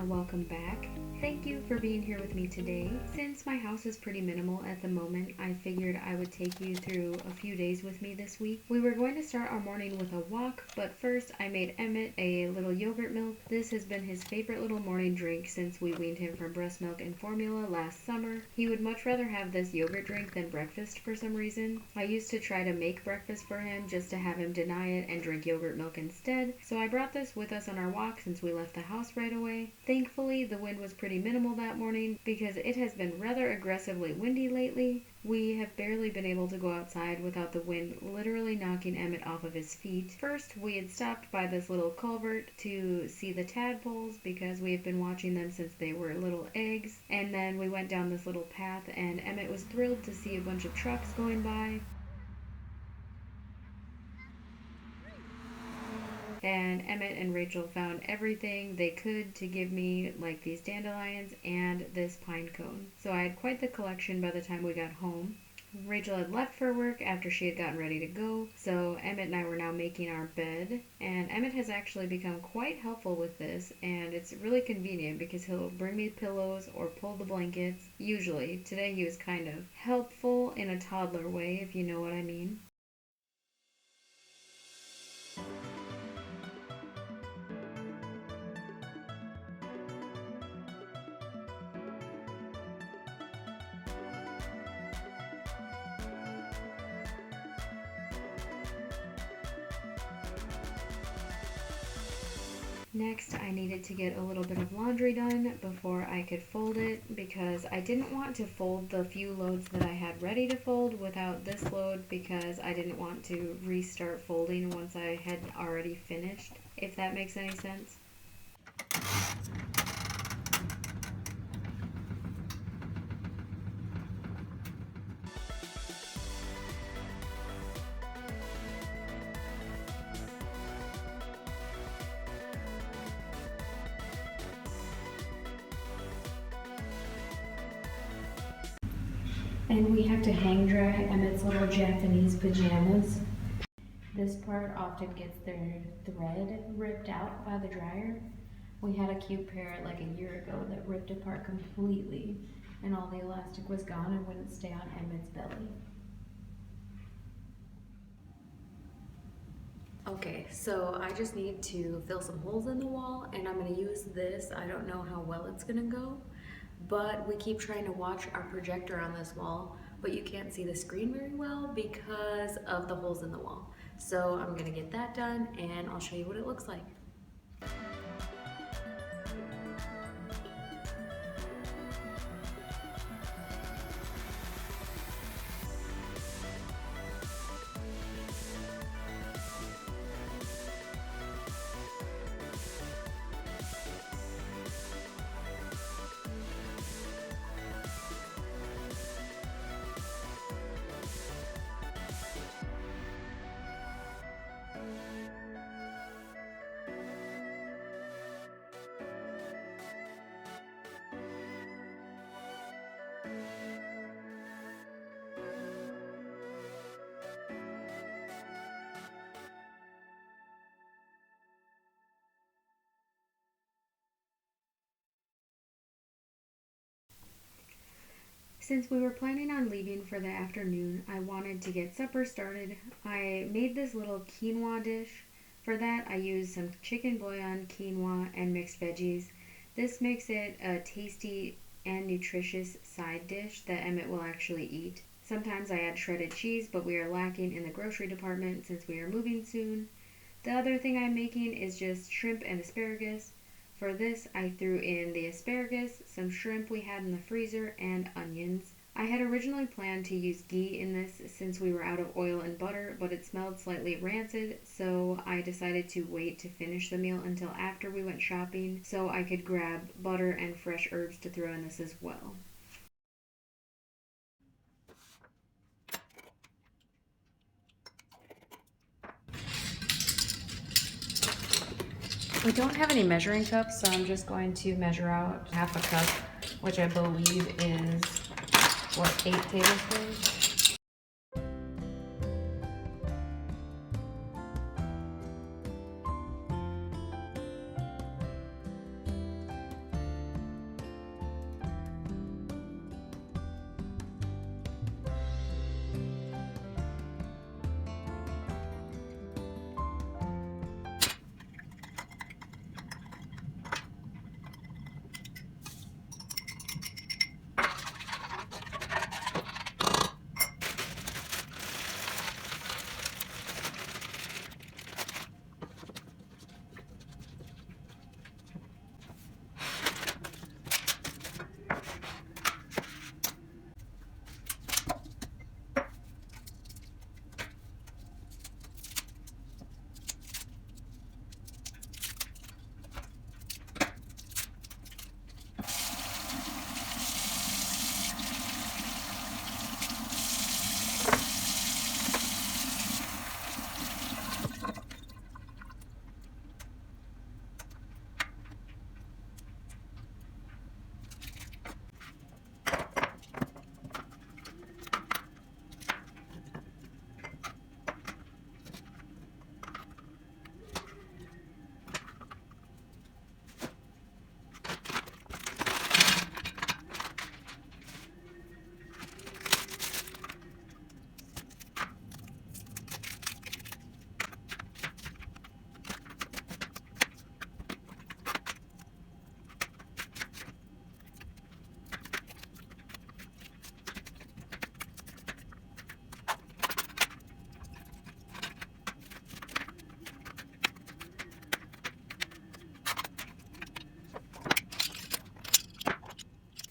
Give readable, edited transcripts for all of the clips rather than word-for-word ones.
or welcome back. Thank you for being here with me today. Since my house is pretty minimal at the moment, I figured I would take you through a few days with me this week. We were going to start our morning with a walk, but first I made Emmett a little yogurt milk. This has been his favorite little morning drink since we weaned him from breast milk and formula last summer. He would much rather have this yogurt drink than breakfast for some reason. I used to try to make breakfast for him just to have him deny it and drink yogurt milk instead, so I brought this with us on our walk since we left the house right away. Thankfully, the wind was pretty minimal that morning because it has been rather aggressively windy lately. We have barely been able to go outside without the wind literally knocking Emmett off of his feet. First, we had stopped by this little culvert to see the tadpoles because we have been watching them since they were little eggs. And then we went down this little path and Emmett was thrilled to see a bunch of trucks going by. And Emmett and Rachel found everything they could to give me, like these dandelions and this pine cone. So I had quite the collection by the time we got home. Rachel had left for work after she had gotten ready to go, so Emmett and I were now making our bed. And Emmett has actually become quite helpful with this, and it's really convenient because he'll bring me pillows or pull the blankets. Usually. Today he was kind of helpful in a toddler way, if you know what I mean. Next, I needed to get a little bit of laundry done before I could fold it because I didn't want to fold the few loads that I had ready to fold without this load because I didn't want to restart folding once I had already finished, if that makes any sense. And we have to hang dry Emmett's little Japanese pajamas. This part often gets their thread ripped out by the dryer. We had a cute pair like a year ago that ripped apart completely and all the elastic was gone and wouldn't stay on Emmett's belly. Okay, so I just need to fill some holes in the wall and I'm going to use this. I don't know how well it's going to go, but we keep trying to watch our projector on this wall, but you can't see the screen very well because of the holes in the wall. So I'm going to get that done and I'll show you what it looks like. Since we were planning on leaving for the afternoon, I wanted to get supper started. I made this little quinoa dish. For that, I used some chicken bouillon, quinoa, and mixed veggies. This makes it a tasty and nutritious side dish that Emmett will actually eat. Sometimes I add shredded cheese, but we are lacking in the grocery department since we are moving soon. The other thing I'm making is just shrimp and asparagus. For this, I threw in the asparagus, some shrimp we had in the freezer, and onions. I had originally planned to use ghee in this since we were out of oil and butter, but it smelled slightly rancid, so I decided to wait to finish the meal until after we went shopping so I could grab butter and fresh herbs to throw in this as well. We don't have any measuring cups, so I'm just going to measure out half a cup, which I believe is, 8 tablespoons?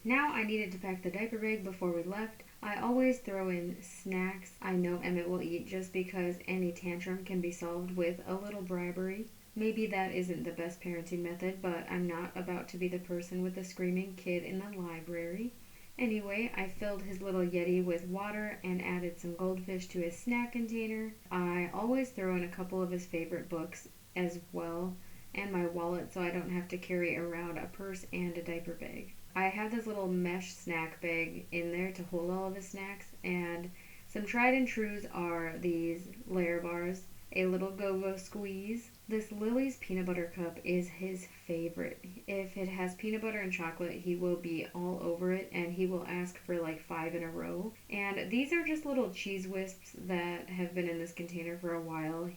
Now I needed to pack the diaper bag before we left. I always throw in snacks I know Emmett will eat just because any tantrum can be solved with a little bribery. Maybe that isn't the best parenting method, but I'm not about to be the person with the screaming kid in the library. Anyway, I filled his little Yeti with water and added some goldfish to his snack container. I always throw in a couple of his favorite books as well, and my wallet so I don't have to carry around a purse and a diaper bag. I have this little mesh snack bag in there to hold all of his snacks, and some tried and trues are these layer bars, a little go-go squeeze. This Lily's peanut butter cup is his favorite. If it has peanut butter and chocolate, he will be all over it, and he will ask for like 5 in a row. And these are just little cheese wisps that have been in this container for a while.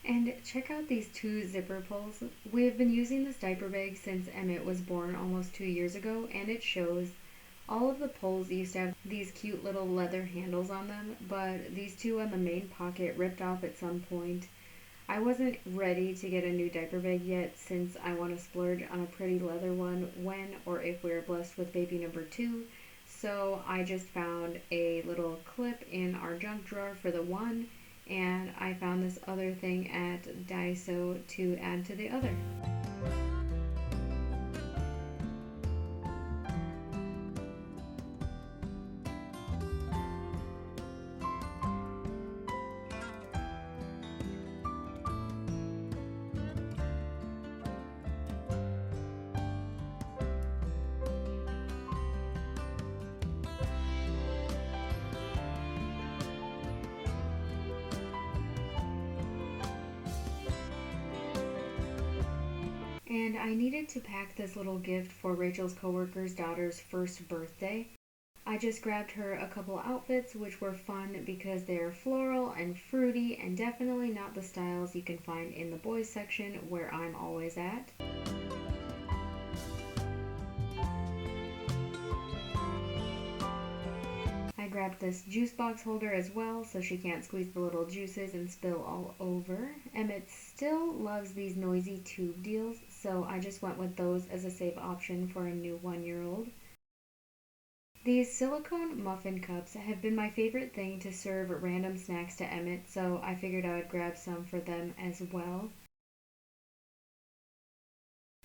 And check out these two zipper pulls. We have been using this diaper bag since Emmett was born almost 2 years ago, and it shows. All of the pulls used to have these cute little leather handles on them, but these two on the main pocket ripped off at some point. I wasn't ready to get a new diaper bag yet since I want to splurge on a pretty leather one when or if we're blessed with baby number 2. So I just found a little clip in our junk drawer for the one, and I found this other thing at Daiso to add to the other. And I needed to pack this little gift for Rachel's coworker's daughter's first birthday. I just grabbed her a couple outfits which were fun because they're floral and fruity and definitely not the styles you can find in the boys section where I'm always at. I grabbed this juice box holder as well so she can't squeeze the little juices and spill all over. Emmett still loves these noisy tube deals, so I just went with those as a safe option for a new 1-year-old. These silicone muffin cups have been my favorite thing to serve random snacks to Emmett, so I figured I would grab some for them as well.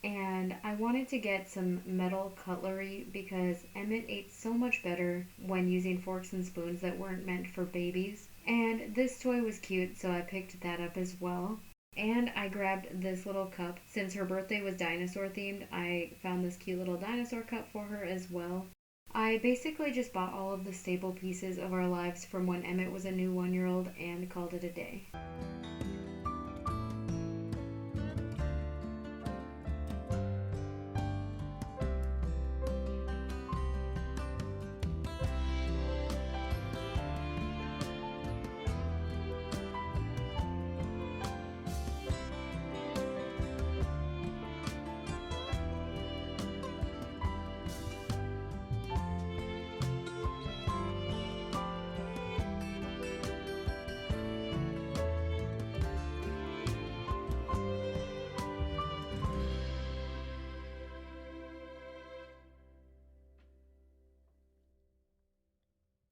And I wanted to get some metal cutlery because Emmett ate so much better when using forks and spoons that weren't meant for babies. And this toy was cute, so I picked that up as well. And I grabbed this little cup. Since her birthday was dinosaur themed, I found this cute little dinosaur cup for her as well. I basically just bought all of the staple pieces of our lives from when Emmett was a new 1-year-old and called it a day.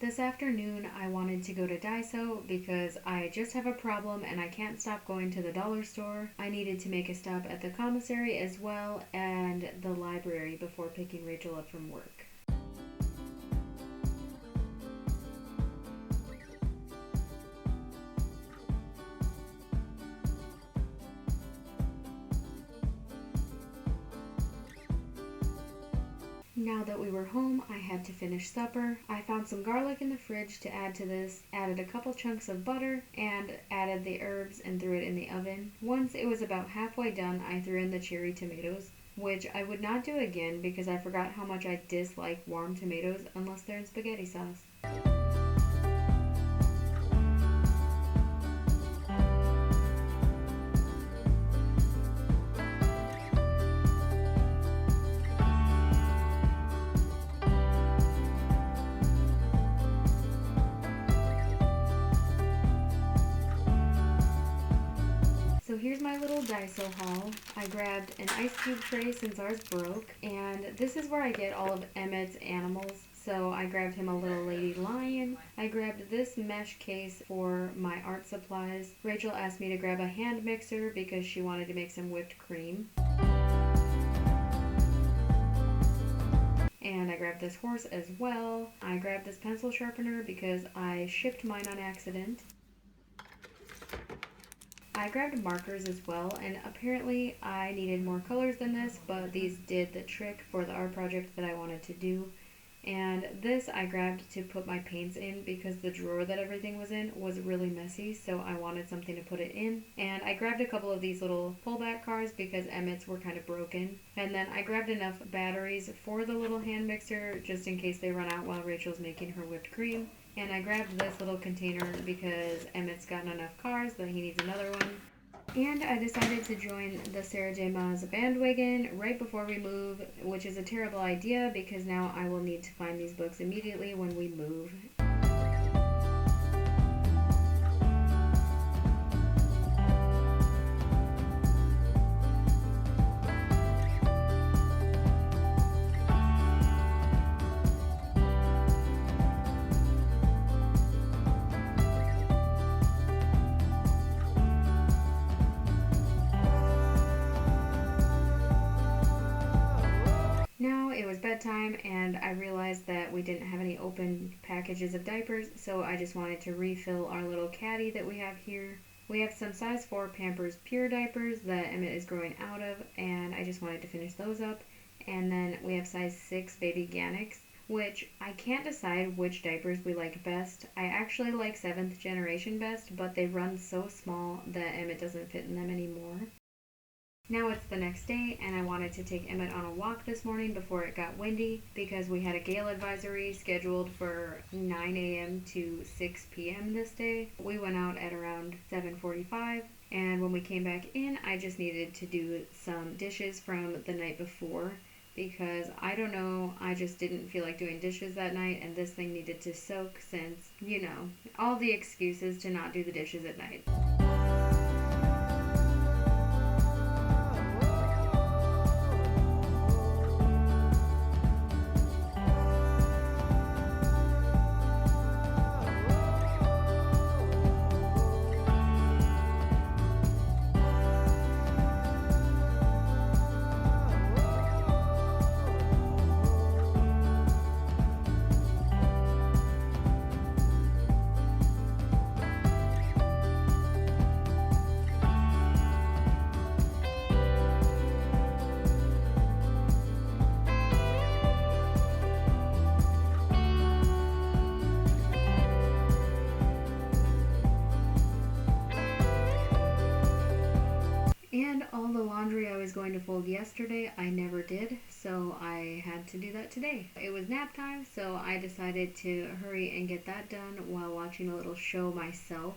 This afternoon I wanted to go to Daiso because I just have a problem and I can't stop going to the dollar store. I needed to make a stop at the commissary as well and the library before picking Rachel up from work. Now that we were home, I had to finish supper. I found some garlic in the fridge to add to this, added a couple chunks of butter, and added the herbs and threw it in the oven. Once it was about halfway done, I threw in the cherry tomatoes, which I would not do again because I forgot how much I dislike warm tomatoes unless they're in spaghetti sauce. So here's my my little Daiso haul. I grabbed an ice cube tray since ours broke, and this is where I get all of Emmett's animals. So I grabbed him a little lady lion. I grabbed this mesh case for my art supplies. Rachel asked me to grab a hand mixer because she wanted to make some whipped cream. And I grabbed this horse as well. I grabbed this pencil sharpener because I shipped mine on accident. I grabbed markers as well, and apparently I needed more colors than this, but these did the trick for the art project that I wanted to do. And this I grabbed to put my paints in because the drawer that everything was in was really messy, so I wanted something to put it in. And I grabbed a couple of these little pullback cars because Emmett's were kind of broken. And then I grabbed enough batteries for the little hand mixer just in case they run out while Rachel's making her whipped cream. And I grabbed this little container because Emmett's gotten enough cars that he needs another one. And I decided to join the Sarah J. Maas bandwagon right before we move, which is a terrible idea because now I will need to find these books immediately when we move. Now it was bedtime and I realized that we didn't have any open packages of diapers, so I just wanted to refill our little caddy that we have here. We have some size 4 Pampers Pure diapers that Emmett is growing out of, and I just wanted to finish those up. And then we have size 6 Baby Gannix, which I can't decide which diapers we like best. I actually like 7th generation best, but they run so small that Emmett doesn't fit in them anymore. Now it's the next day, and I wanted to take Emmett on a walk this morning before it got windy because we had a gale advisory scheduled for 9 a.m. to 6 p.m. this day. We went out at around 7:45, and when we came back in, I just needed to do some dishes from the night before because I don't know, I just didn't feel like doing dishes that night, and this thing needed to soak since, you know, all the excuses to not do the dishes at night. And all the laundry I was going to fold yesterday, I never did, so I had to do that today. It was nap time, so I decided to hurry and get that done while watching a little show myself.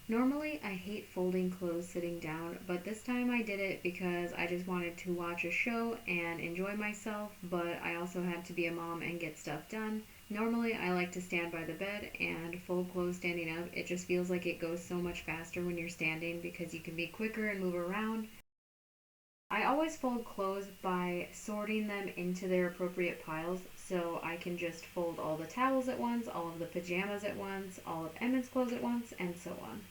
Normally, I hate folding clothes sitting down, but this time I did it because I just wanted to watch a show and enjoy myself, but I also had to be a mom and get stuff done. Normally, I like to stand by the bed and fold clothes standing up. It just feels like it goes so much faster when you're standing because you can be quicker and move around. I always fold clothes by sorting them into their appropriate piles, so I can just fold all the towels at once, all of the pajamas at once, all of Emmett's clothes at once, and so on.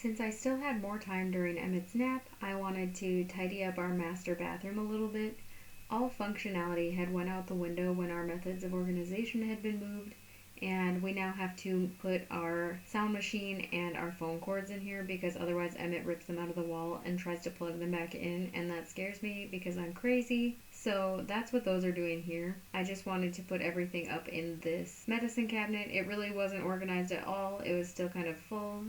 Since I still had more time during Emmett's nap, I wanted to tidy up our master bathroom a little bit. All functionality had went out the window when our methods of organization had been moved, And we now have to put our sound machine and our phone cords in here because otherwise Emmett rips them out of the wall and tries to plug them back in, and that scares me because I'm crazy. So that's what those are doing here. I just wanted to put everything up in this medicine cabinet. It really wasn't organized at all. It was still kind of full.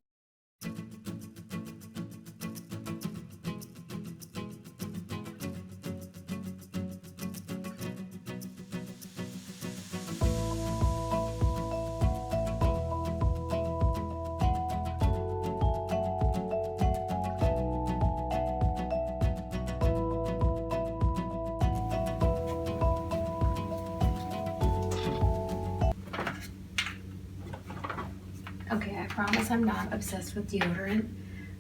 Okay, I promise I'm not obsessed with deodorant,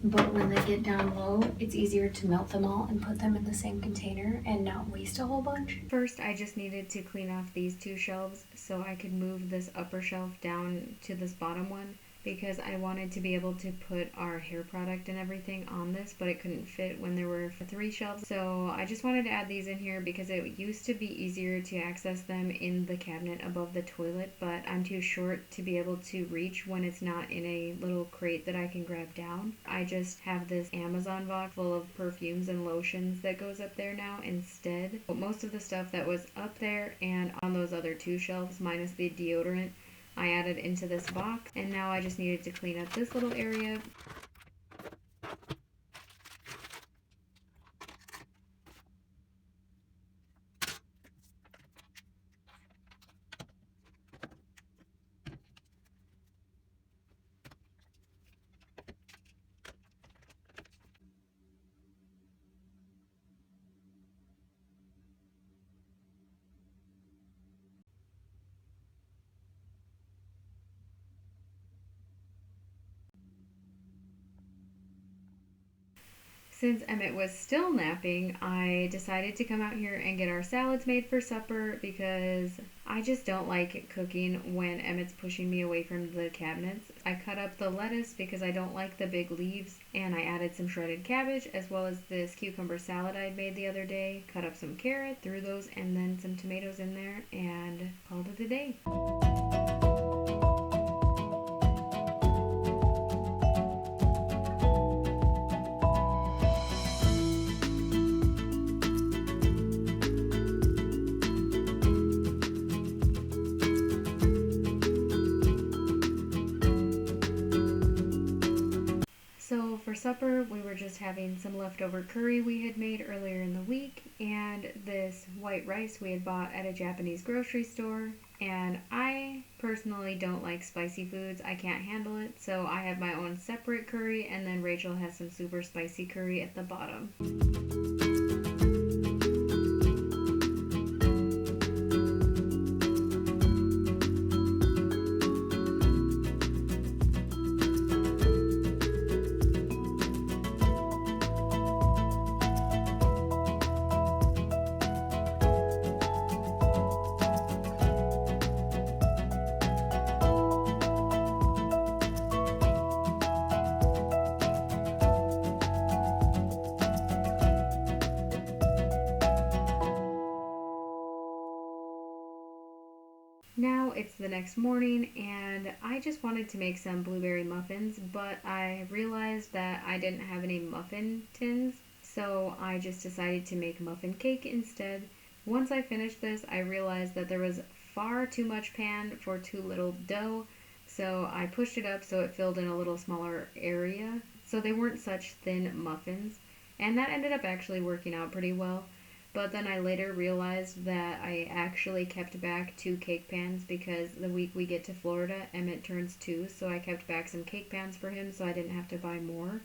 but when they get down low, it's easier to melt them all and put them in the same container and not waste a whole bunch. First, I just needed to clean off these two shelves so I could move this upper shelf down to this bottom one because I wanted to be able to put our hair product and everything on this, but it couldn't fit when there were 3 shelves. So I just wanted to add these in here because it used to be easier to access them in the cabinet above the toilet, but I'm too short to be able to reach when it's not in a little crate that I can grab down. I just have this Amazon box full of perfumes and lotions that goes up there now instead. But most of the stuff that was up there and on those other 2 shelves, minus the deodorant, I added into this box, and now I just needed to clean up this little area. Since Emmett was still napping, I decided to come out here and get our salads made for supper because I just don't like cooking when Emmett's pushing me away from the cabinets. I cut up the lettuce because I don't like the big leaves, and I added some shredded cabbage as well as this cucumber salad I'd made the other day. Cut up some carrot, threw those and then some tomatoes in there, and called it a day. So for supper, we were just having some leftover curry we had made earlier in the week and this white rice we had bought at a Japanese grocery store. And I personally don't like spicy foods. I can't handle it. So I have my own separate curry, and then Rachel has some super spicy curry at the bottom. Now it's the next morning and I just wanted to make some blueberry muffins, but I realized that I didn't have any muffin tins, so I just decided to make muffin cake instead. Once I finished this, I realized that there was far too much pan for too little dough, so I pushed it up so it filled in a little smaller area, so they weren't such thin muffins, and that ended up actually working out pretty well. But then I later realized that I actually kept back 2 cake pans because the week we get to Florida, Emmett turns 2, so I kept back some cake pans for him so I didn't have to buy more.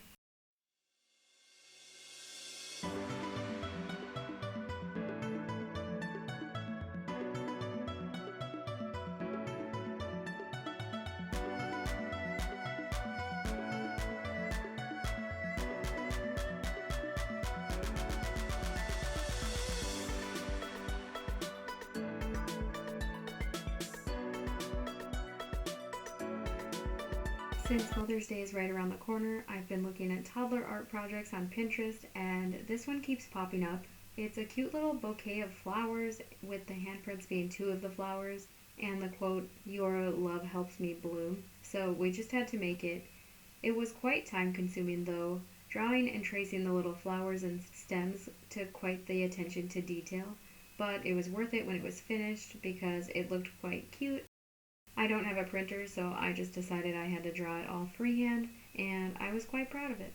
Since Mother's Day is right around the corner, I've been looking at toddler art projects on Pinterest, and this one keeps popping up. It's a cute little bouquet of flowers, with the handprints being 2 of the flowers, and the quote, "Your love helps me bloom." So we just had to make it. It was quite time consuming though. Drawing and tracing the little flowers and stems took quite the attention to detail, but it was worth it when it was finished because it looked quite cute. I don't have a printer, so I just decided I had to draw it all freehand, and I was quite proud of it.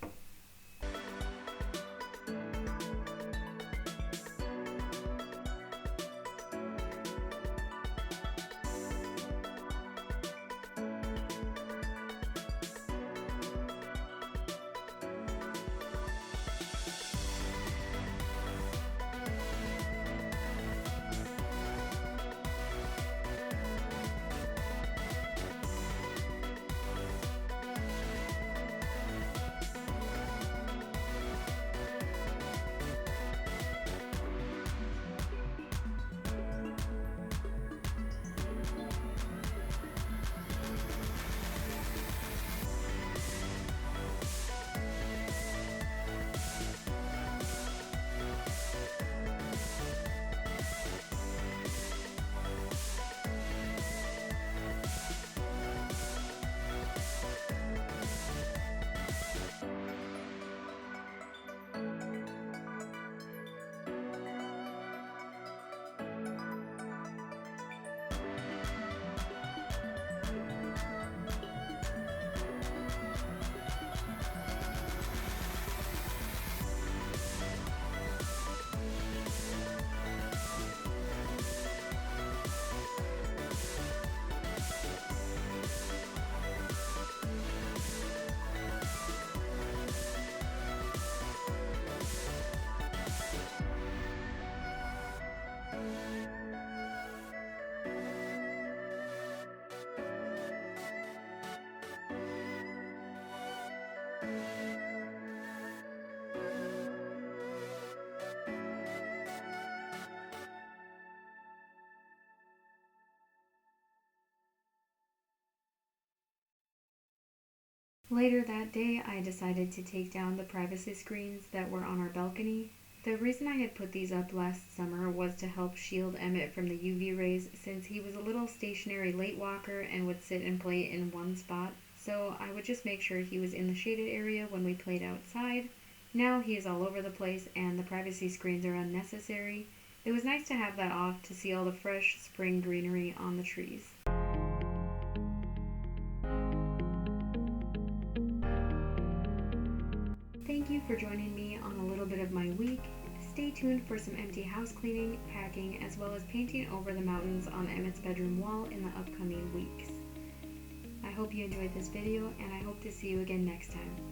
Later that day, I decided to take down the privacy screens that were on our balcony. The reason I had put these up last summer was to help shield Emmett from the UV rays since he was a little stationary late walker and would sit and play in one spot. So I would just make sure he was in the shaded area when we played outside. Now he is all over the place and the privacy screens are unnecessary. It was nice to have that off to see all the fresh spring greenery on the trees. Thank you for joining me on a little bit of my week. Stay tuned for some empty house cleaning, packing, as well as painting over the mountains on Emmett's bedroom wall in the upcoming weeks. I hope you enjoyed this video, and I hope to see you again next time.